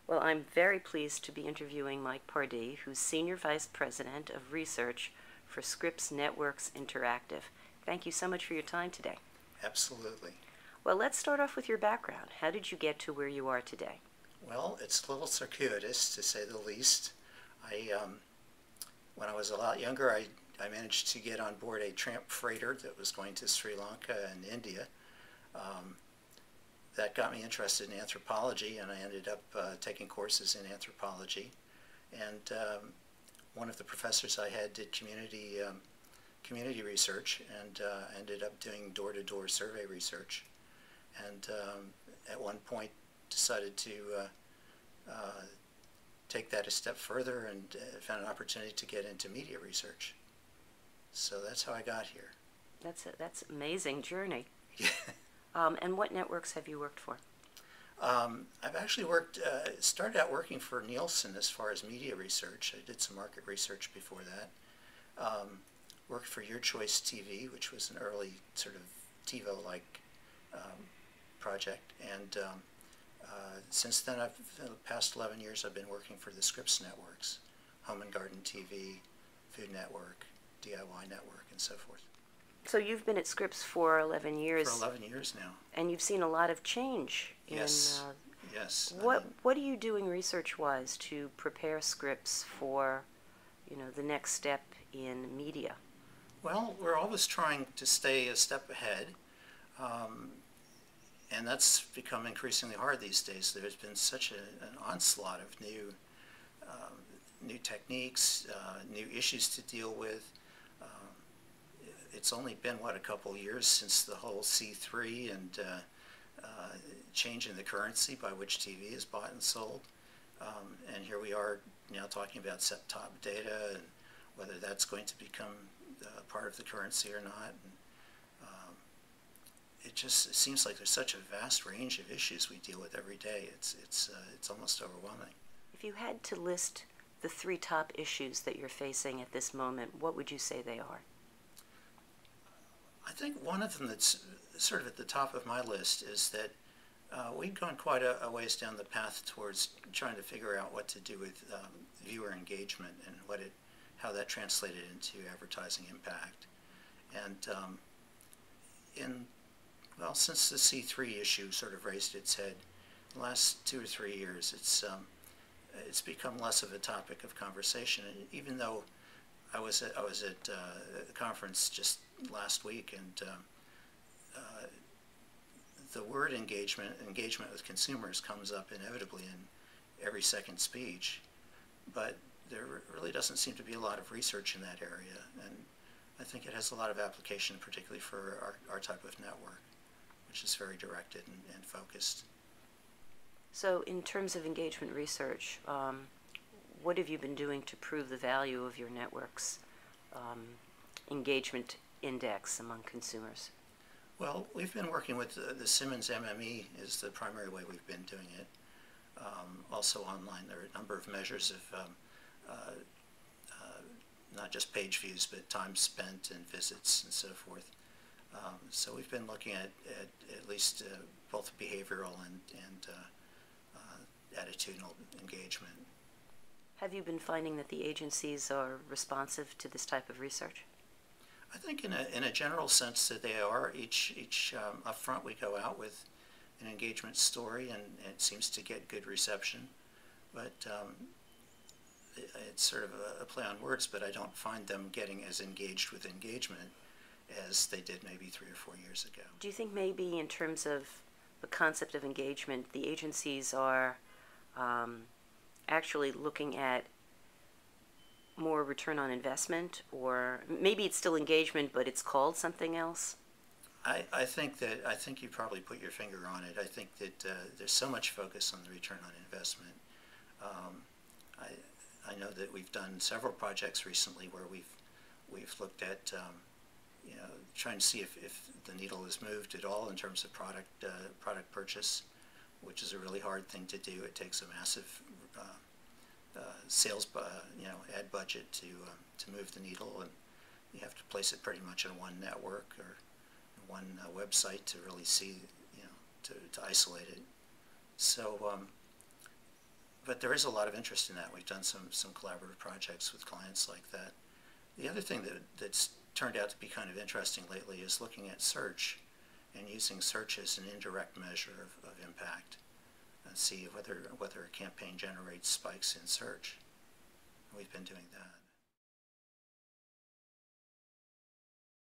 Well, I'm very pleased to be interviewing Mike Pardee, who's Senior Vice President of Research for Scripps Networks Interactive. Thank you so much for your time today. Absolutely. Well, let's start off with your background. How did you get to where you are today? Well, it's a little circuitous, to say the least. When I was a lot younger, I managed to get on board a tramp freighter that was going to Sri Lanka and India. Um, that got me interested in anthropology, and I ended up taking courses in anthropology. And one of the professors I had did community research, and ended up doing door-to-door survey research. And at one point decided to take that a step further, and found an opportunity to get into media research. So that's how I got here. That's an amazing journey. And what networks have you worked for? I've actually started out working for Nielsen as far as media research. I did some market research before that. Worked for Your Choice TV, which was an early sort of TiVo-like project. And since then, for the past 11 years, I've been working for the Scripps networks, Home and Garden TV, Food Network, DIY Network, and so forth. So you've been at Scripps for 11 years. For 11 years now. And you've seen a lot of change. Yes. Yes. What are you doing research-wise to prepare Scripps for, the next step in media? Well, we're always trying to stay a step ahead, and that's become increasingly hard these days. There's been such an onslaught of new techniques, new issues to deal with. It's only been, a couple years since the whole C3 and change in the currency by which TV is bought and sold. And here we are now talking about set-top data and whether that's going to become part of the currency or not. And, it seems like there's such a vast range of issues we deal with every day. It's almost overwhelming. If you had to list the 3 top issues that you're facing at this moment, what would you say they are? I think one of them that's sort of at the top of my list is that we've gone quite a ways down the path towards trying to figure out what to do with viewer engagement and how that translated into advertising impact. And since the C3 issue sort of raised its head, the last 2 or 3 years, it's become less of a topic of conversation. And even though I was at a conference just last week, and the word engagement with consumers comes up inevitably in every second speech, but there really doesn't seem to be a lot of research in that area, and I think it has a lot of application, particularly for our type of network, which is very directed and focused. So in terms of engagement research, what have you been doing to prove the value of your network's engagement index among consumers? Well, we've been working with the Simmons MME is the primary way we've been doing it. Also online, there are a number of measures of not just page views, but time spent and visits and so forth. So we've been looking at least both behavioral and attitudinal engagement. Have you been finding that the agencies are responsive to this type of research? I think in a general sense that they are. Each up front we go out with an engagement story, and it seems to get good reception. But it's sort of a play on words, but I don't find them getting as engaged with engagement as they did maybe 3 or 4 years ago. Do you think maybe in terms of the concept of engagement, the agencies are actually looking at more return on investment, or maybe it's still engagement but it's called something else? I think you probably put your finger on it. I think that there's so much focus on the return on investment. I know that we've done several projects recently where we've looked at trying to see if the needle has moved at all in terms of product purchase, which is a really hard thing to do. It takes a massive sales ad budget to move the needle, and you have to place it pretty much on one network or one website to really see, to isolate it. So but there is a lot of interest in that. We've done some collaborative projects with clients like that. The other thing that's turned out to be kind of interesting lately is looking at search and using search as an indirect measure of impact and see whether a campaign generates spikes in search. We've been doing that.